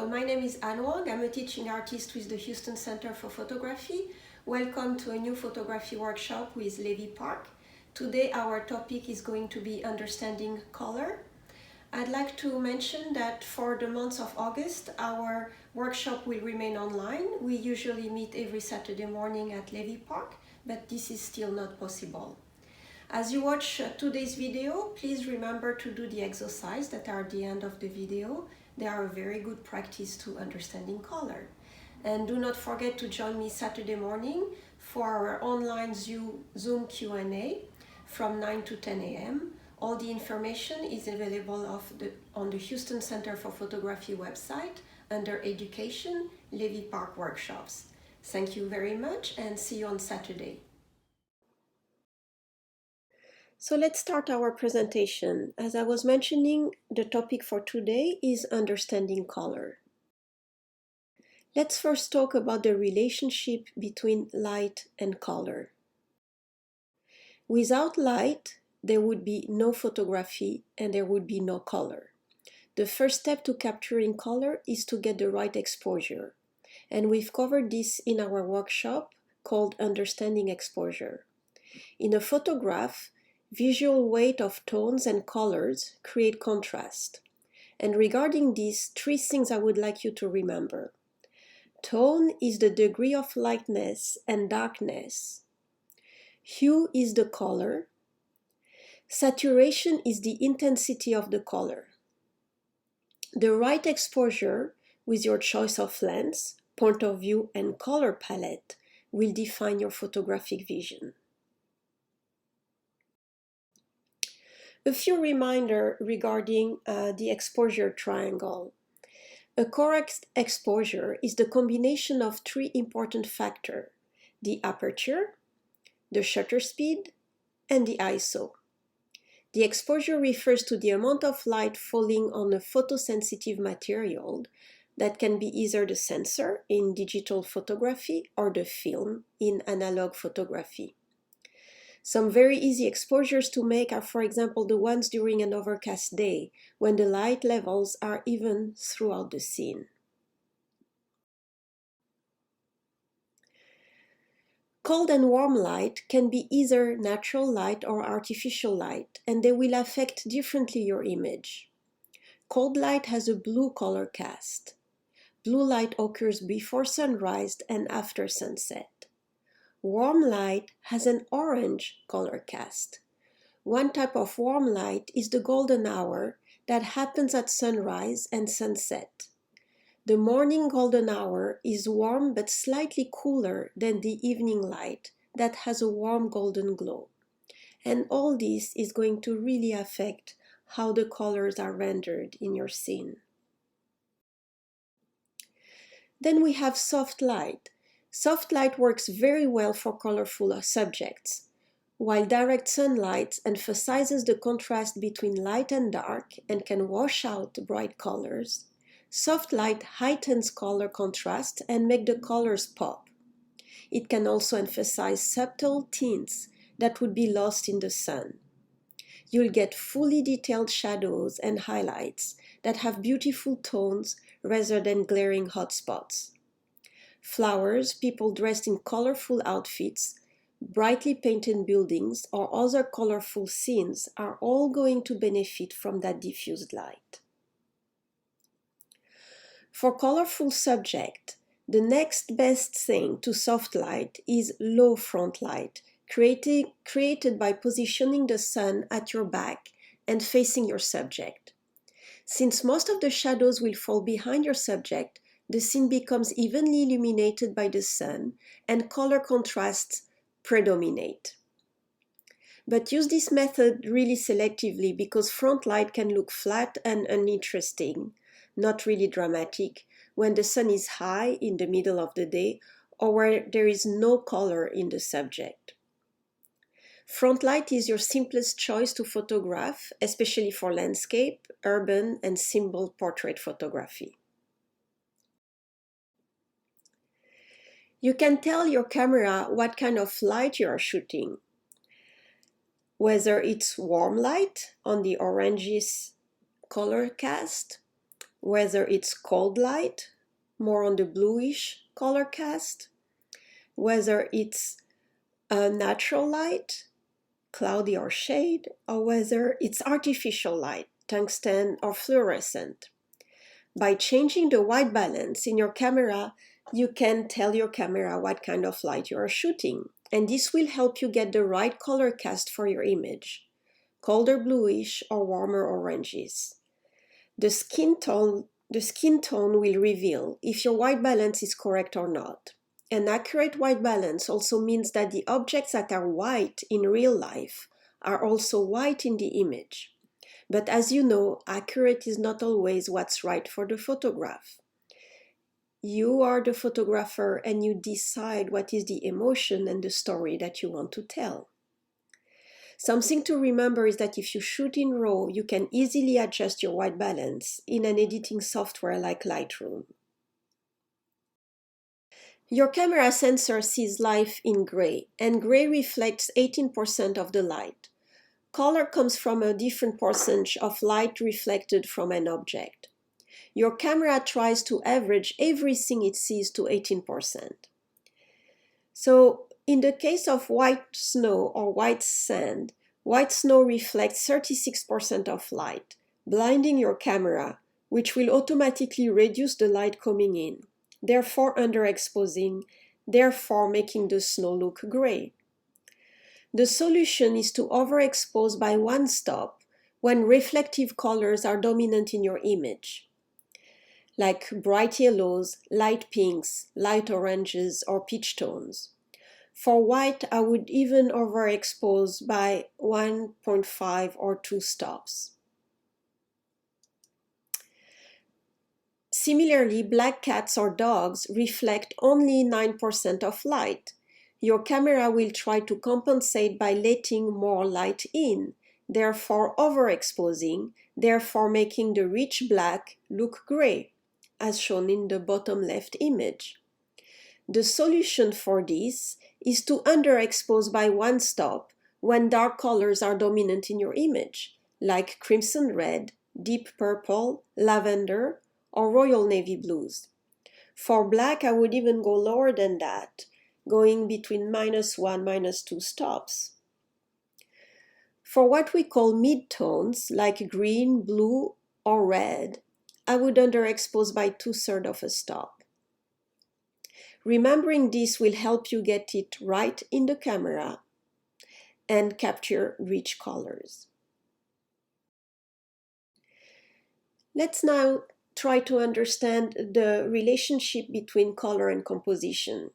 My name is Anne Wang. I'm a teaching artist with the Houston Center for Photography. Welcome to a new photography workshop with Levy Park. Today our topic is going to be understanding color. I'd like to mention that for the month of August, our workshop will remain online. We usually meet every Saturday morning at Levy Park, but this is still not possible. As you watch today's video, please remember to do the exercise that are at the end of the video. They are a very good practice to understanding color. And do not forget to join me Saturday morning for our online Zoom Q&A from 9 to 10 a.m. All the information is available on the Houston Center for Photography website under Education, Levy Park Workshops. Thank you very much and see you on Saturday. So let's start our presentation. As I was mentioning, the topic for today is understanding color. Let's first talk about the relationship between light and color. Without light, there would be no photography and there would be no color. The first step to capturing color is to get the right exposure. And we've covered this in our workshop called Understanding Exposure. In a photograph, visual weight of tones and colors create contrast. And regarding these, three things I would like you to remember. Tone is the degree of lightness and darkness. Hue is the color. Saturation is the intensity of the color. The right exposure with your choice of lens, point of view, and color palette will define your photographic vision. A few reminders regarding the exposure triangle. A correct exposure is the combination of three important factors: the aperture, the shutter speed, and the ISO. The exposure refers to the amount of light falling on a photosensitive material that can be either the sensor in digital photography or the film in analog photography. Some very easy exposures to make are, for example, the ones during an overcast day, when the light levels are even throughout the scene. Cold and warm light can be either natural light or artificial light, and they will affect differently your image. Cold light has a blue color cast. Blue light occurs before sunrise and after sunset. Warm light has an orange color cast. One type of warm light is the golden hour that happens at sunrise and sunset. The morning golden hour is warm but slightly cooler than the evening light that has a warm golden glow. And all this is going to really affect how the colors are rendered in your scene. Then we have soft light. Soft light works very well for colorful subjects. While direct sunlight emphasizes the contrast between light and dark and can wash out bright colors, soft light heightens color contrast and make the colors pop. It can also emphasize subtle tints that would be lost in the sun. You'll get fully detailed shadows and highlights that have beautiful tones rather than glaring hotspots. Flowers, people dressed in colorful outfits, brightly painted buildings, or other colorful scenes are all going to benefit from that diffused light. For colorful subject, the next best thing to soft light is low front light, created by positioning the sun at your back and facing your subject. Since most of the shadows will fall behind your subject, the scene becomes evenly illuminated by the sun and color contrasts predominate. But use this method really selectively because front light can look flat and uninteresting, not really dramatic, when the sun is high in the middle of the day or where there is no color in the subject. Front light is your simplest choice to photograph, especially for landscape, urban, and symbol portrait photography. You can tell your camera what kind of light you are shooting, whether it's warm light on the oranges color cast whether it's cold light, more on the bluish color cast, whether it's a natural light, cloudy or shade, or whether it's artificial light, tungsten or fluorescent. By changing the white balance in your camera, you can tell your camera what kind of light you are shooting, and this will help you get the right color cast for your image, colder bluish or warmer oranges. The skin tone will reveal if your white balance is correct or not. An accurate white balance also means that the objects that are white in real life are also white in the image. But as you know, accurate is not always what's right for the photograph. You are the photographer and you decide what is the emotion and the story that you want to tell. Something to remember is that if you shoot in RAW, you can easily adjust your white balance in an editing software like Lightroom. Your camera sensor sees life in gray, and gray reflects 18% of the light. Color comes from a different percentage of light reflected from an object. Your camera tries to average everything it sees to 18%. So, in the case of white snow or white sand, white snow reflects 36% of light, blinding your camera, which will automatically reduce the light coming in, therefore underexposing, therefore making the snow look gray. The solution is to overexpose by one stop when reflective colors are dominant in your image, like bright yellows, light pinks, light oranges, or peach tones. For white, I would even overexpose by 1.5 or 2 stops. Similarly, black cats or dogs reflect only 9% of light. Your camera will try to compensate by letting more light in, therefore overexposing, therefore making the rich black look gray, as shown in the bottom left image. The solution for this is to underexpose by one stop when dark colors are dominant in your image, like crimson red, deep purple, lavender, or royal navy blues. For black, I would even go lower than that, going between -1, -2 stops. For what we call mid-tones, like green, blue, or red, I would underexpose by 2/3 of a stop. Remembering this will help you get it right in the camera and capture rich colors. Let's now try to understand the relationship between color and composition.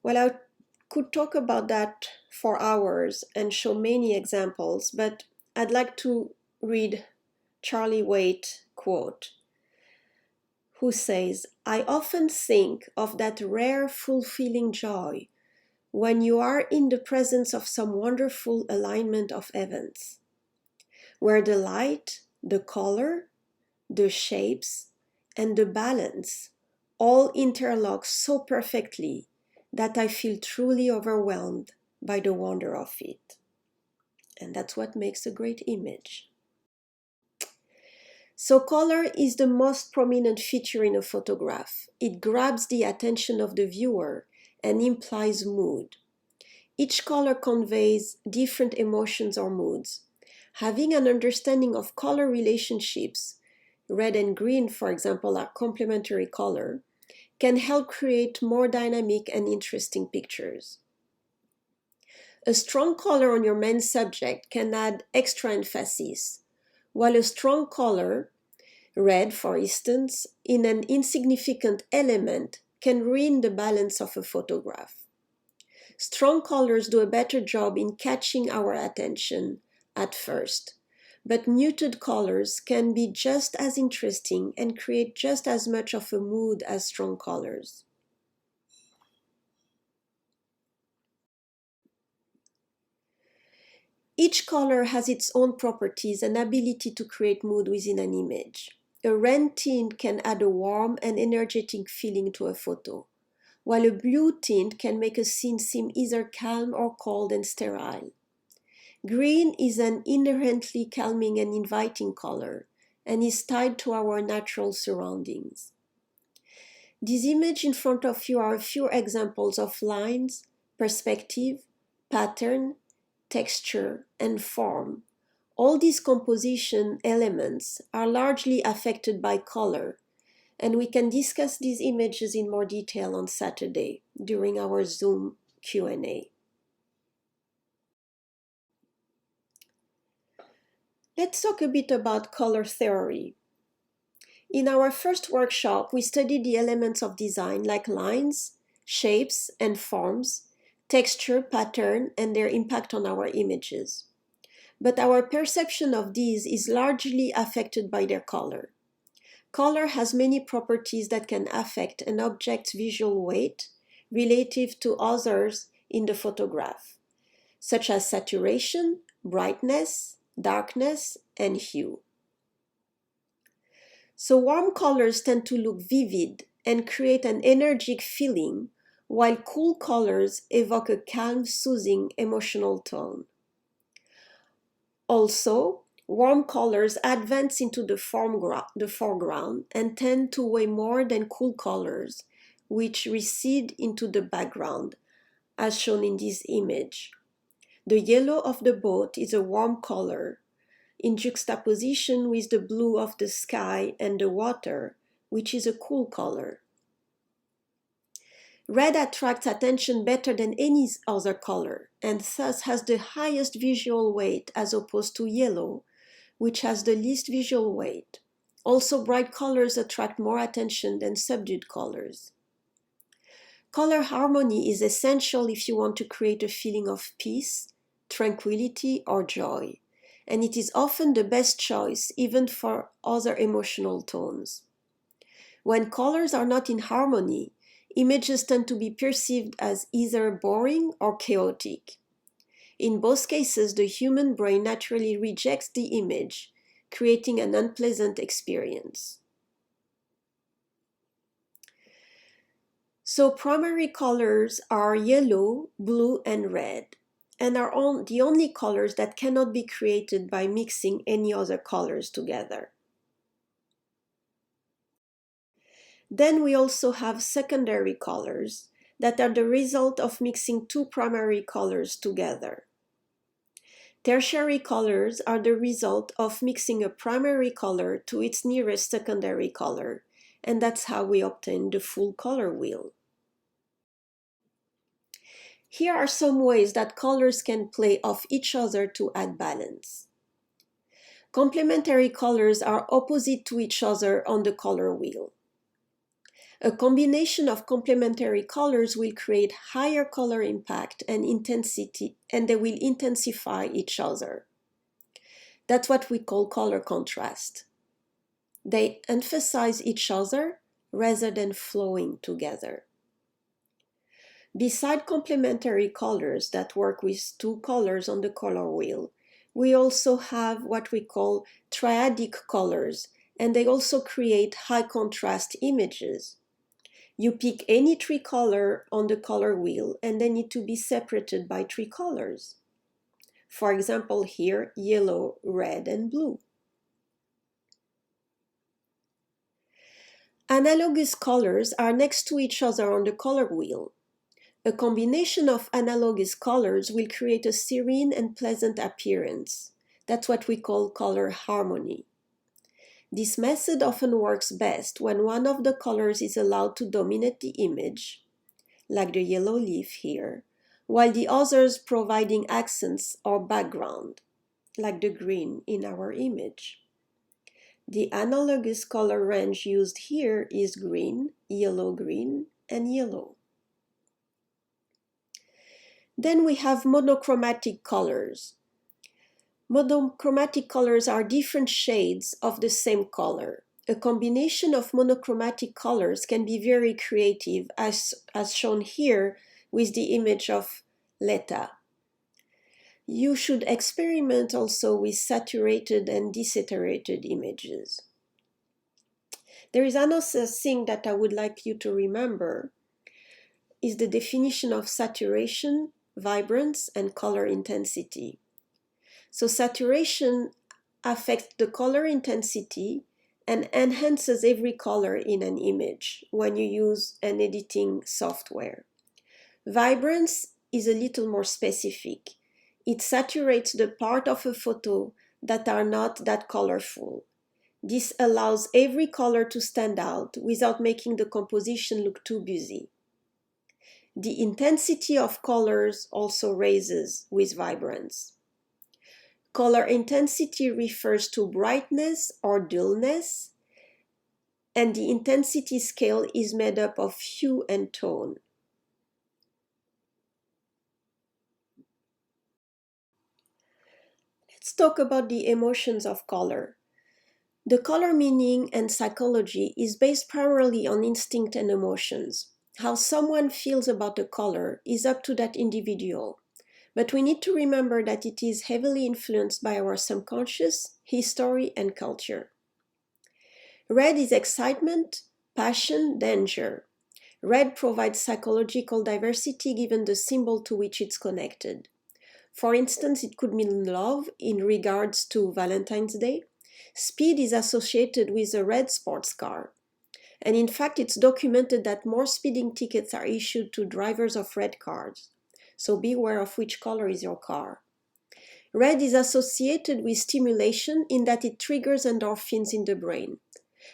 Well, I could talk about that for hours and show many examples, but I'd like to read Charlie Waite quote, who says, "I often think of that rare fulfilling joy when you are in the presence of some wonderful alignment of events, where the light, the color, the shapes, and the balance all interlock so perfectly that I feel truly overwhelmed by the wonder of it." And that's what makes a great image. So color is the most prominent feature in a photograph. It grabs the attention of the viewer and implies mood. Each color conveys different emotions or moods. Having an understanding of color relationships, red and green, for example, are complementary color, can help create more dynamic and interesting pictures. A strong color on your main subject can add extra emphasis, while a strong color, red for instance, in an insignificant element can ruin the balance of a photograph. Strong colors do a better job in catching our attention at first, but muted colors can be just as interesting and create just as much of a mood as strong colors. Each color has its own properties and ability to create mood within an image. A red tint can add a warm and energetic feeling to a photo, while a blue tint can make a scene seem either calm or cold and sterile. Green is an inherently calming and inviting color, and is tied to our natural surroundings. These images in front of you are a few examples of lines, perspective, pattern, texture, and form. All these composition elements are largely affected by color, and we can discuss these images in more detail on Saturday during our Zoom Q&A. Let's talk a bit about color theory. In our first workshop, we studied the elements of design like lines, shapes, and forms, texture, pattern, and their impact on our images. But our perception of these is largely affected by their color. Color has many properties that can affect an object's visual weight relative to others in the photograph, such as saturation, brightness, darkness, and hue. So warm colors tend to look vivid and create an energetic feeling, while cool colors evoke a calm, soothing, emotional tone. Also, warm colors advance into the foreground and tend to weigh more than cool colors, which recede into the background, as shown in this image. The yellow of the boat is a warm color, in juxtaposition with the blue of the sky and the water, which is a cool color. Red attracts attention better than any other color, and thus has the highest visual weight as opposed to yellow, which has the least visual weight. Also, bright colors attract more attention than subdued colors. Color harmony is essential if you want to create a feeling of peace, tranquility, or joy, and it is often the best choice even for other emotional tones. When colors are not in harmony, images tend to be perceived as either boring or chaotic. In both cases, the human brain naturally rejects the image, creating an unpleasant experience. So primary colors are yellow, blue, and red, and are the only colors that cannot be created by mixing any other colors together. Then we also have secondary colors that are the result of mixing two primary colors together. Tertiary colors are the result of mixing a primary color to its nearest secondary color, and that's how we obtain the full color wheel. Here are some ways that colors can play off each other to add balance. Complementary colors are opposite to each other on the color wheel. A combination of complementary colors will create higher color impact and intensity, and they will intensify each other. That's what we call color contrast. They emphasize each other rather than flowing together. Beside complementary colors that work with two colors on the color wheel, we also have what we call triadic colors, and they also create high contrast images. You pick any three colors on the color wheel and they need to be separated by three colors. For example, here, yellow, red, and blue. Analogous colors are next to each other on the color wheel. A combination of analogous colors will create a serene and pleasant appearance. That's what we call color harmony. This method often works best when one of the colors is allowed to dominate the image, like the yellow leaf here, while the others providing accents or background, like the green in our image. The analogous color range used here is green, and yellow. Then we have monochromatic colors. Monochromatic colors are different shades of the same color. A combination of monochromatic colors can be very creative, as shown here with the image of Leta. You should experiment also with saturated and desaturated images. There is another thing that I would like you to remember is the definition of saturation, vibrance, and color intensity. So saturation affects the color intensity and enhances every color in an image when you use an editing software. Vibrance is a little more specific. It saturates the part of a photo that are not that colorful. This allows every color to stand out without making the composition look too busy. The intensity of colors also raises with vibrance. Color intensity refers to brightness or dullness, and the intensity scale is made up of hue and tone. Let's talk about the emotions of color. The color meaning and psychology is based primarily on instinct and emotions. How someone feels about a color is up to that individual, but we need to remember that it is heavily influenced by our subconscious, history, and culture. Red is excitement, passion, danger. Red provides psychological diversity given the symbol to which it's connected. For instance, it could mean love in regards to Valentine's Day. Speed is associated with a red sports car. And in fact, it's documented that more speeding tickets are issued to drivers of red cars. So beware of which color is your car. Red is associated with stimulation in that it triggers endorphins in the brain.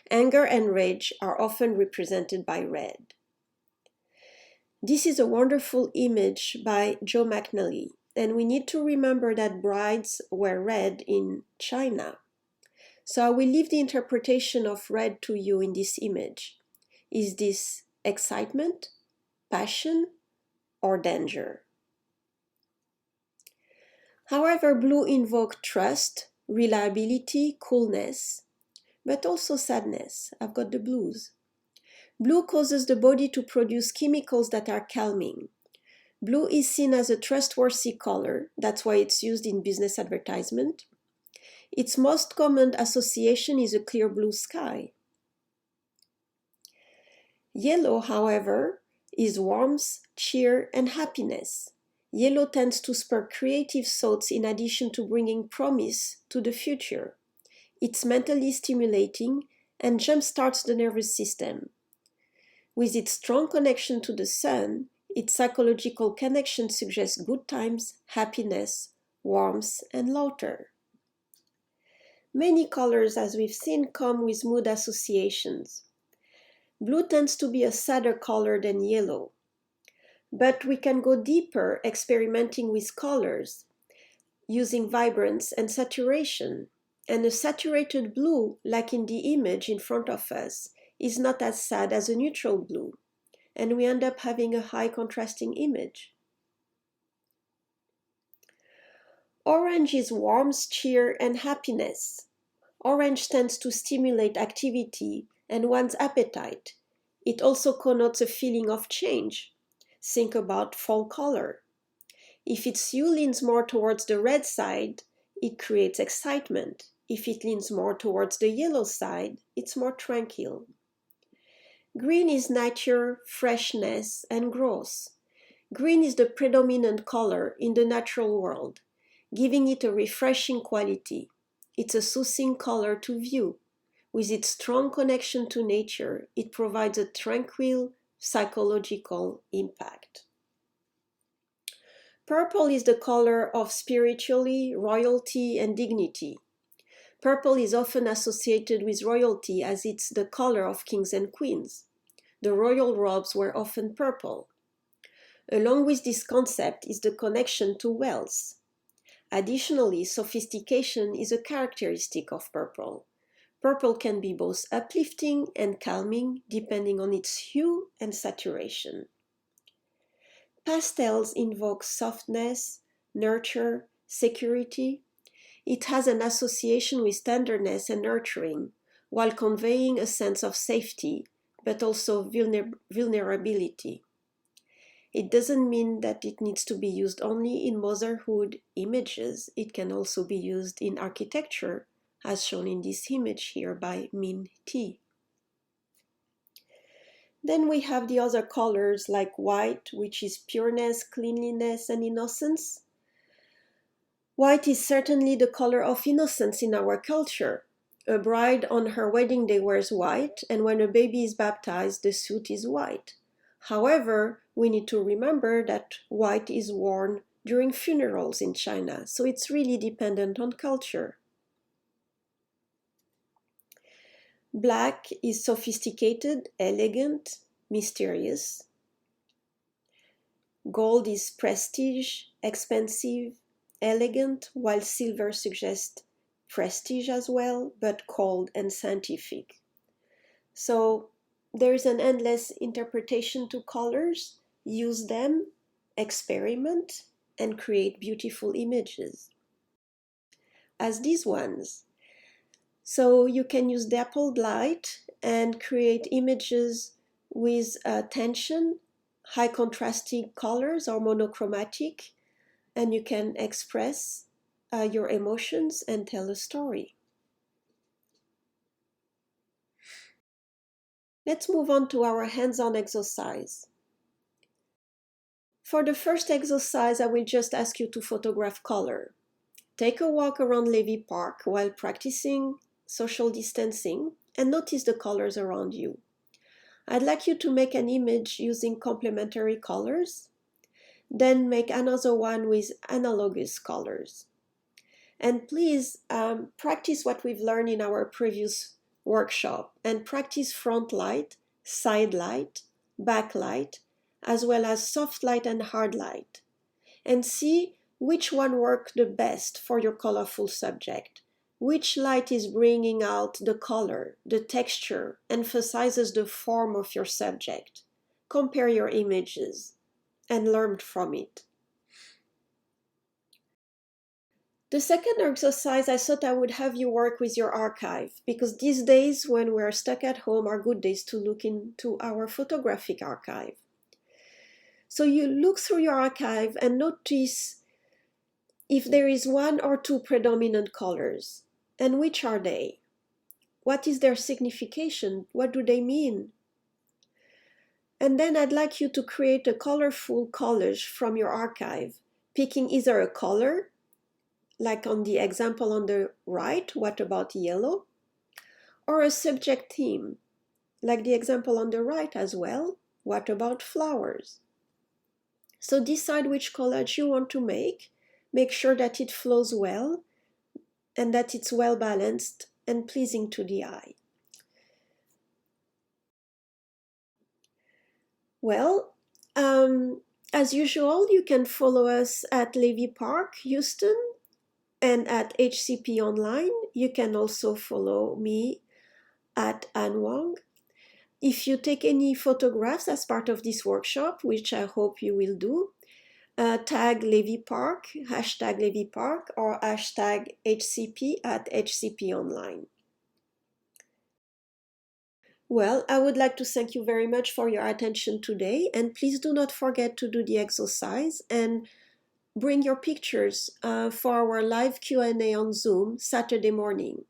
Anger and rage are often represented by red. This is a wonderful image by Joe McNally, and we need to remember that brides wear red in China. So I will leave the interpretation of red to you in this image. Is this excitement, passion, or danger? However, blue invokes trust, reliability, coolness, but also sadness. I've got the blues. Blue causes the body to produce chemicals that are calming. Blue is seen as a trustworthy color. That's why it's used in business advertisement. Its most common association is a clear blue sky. Yellow, however, is warmth, cheer, and happiness. Yellow tends to spur creative thoughts in addition to bringing promise to the future. It's mentally stimulating and jumpstarts the nervous system. With its strong connection to the sun, its psychological connection suggests good times, happiness, warmth, and laughter. Many colors, as we've seen, come with mood associations. Blue tends to be a sadder color than yellow, but we can go deeper experimenting with colors, using vibrance and saturation. And a saturated blue, like in the image in front of us, is not as sad as a neutral blue, and we end up having a high contrasting image. Orange is warmth, cheer, and happiness. Orange tends to stimulate activity and one's appetite. It also connotes a feeling of change. Think about fall color. If its hue leans more towards the red side, it creates excitement. If it leans more towards the yellow side, it's more tranquil. Green is nature, freshness, and growth. Green is the predominant color in the natural world, giving it a refreshing quality. It's a soothing color to view. With its strong connection to nature, it provides a tranquil, psychological impact. Purple is the color of spirituality, royalty, and dignity. Purple is often associated with royalty as it's the color of kings and queens. The royal robes were often purple. Along with this concept is the connection to wealth. Additionally, sophistication is a characteristic of purple. Purple can be both uplifting and calming depending on its hue and saturation. Pastels invoke softness, nurture, security. It has an association with tenderness and nurturing, while conveying a sense of safety, but also vulnerability. It doesn't mean that it needs to be used only in motherhood images. It can also be used in architecture, as shown in this image here by Min T. Then we have the other colors like white, which is pureness, cleanliness, and innocence. White is certainly the color of innocence in our culture. A bride on her wedding day wears white, and when a baby is baptized, the suit is white. However, we need to remember that white is worn during funerals in China, so it's really dependent on culture. Black is sophisticated, elegant, mysterious. Gold is prestige, expensive, elegant, while silver suggests prestige as well, but cold and scientific. So there is an endless interpretation to colors. Use them, experiment, and create beautiful images. As these ones. So you can use dappled light and create images with tension, high contrasting colors or monochromatic, and you can express your emotions and tell a story. Let's move on to our hands-on exercise. For the first exercise, I will just ask you to photograph color. Take a walk around Levy Park while practicing social distancing and notice the colors around you. I'd like you to make an image using complementary colors, then make another one with analogous colors. And please practice what we've learned in our previous workshop and practice front light, side light, back light, as well as soft light and hard light. And see which one works the best for your colorful subject. Which light is bringing out the color, the texture, emphasizes the form of your subject. Compare your images and learn from it. The second exercise, I thought I would have you work with your archive, because these days when we're stuck at home are good days to look into our photographic archive. So you look through your archive and notice if there is one or two predominant colors, and which are they? What is their signification? What do they mean? And then I'd like you to create a colorful collage from your archive, picking either a color, like on the example on the right, what about yellow? Or a subject theme, like the example on the right as well, what about flowers? So decide which collage you want to make sure that it flows well and that it's well balanced and pleasing to the eye. Well, as usual, you can follow us at Levy Park, Houston, and at HCP Online. You can also follow me at Ann Wong. If you take any photographs as part of this workshop, which I hope you will do, tag Levy Park, hashtag Levy Park, or hashtag HCP at HCP Online. Well, I would like to thank you very much for your attention today, and please do not forget to do the exercise and bring your pictures for our live Q&A on Zoom Saturday morning.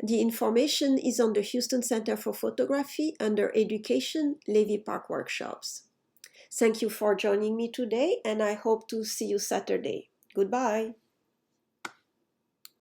The information is on the Houston Center for Photography under Education, Levy Park Workshops. Thank you for joining me today, and I hope to see you Saturday. Goodbye.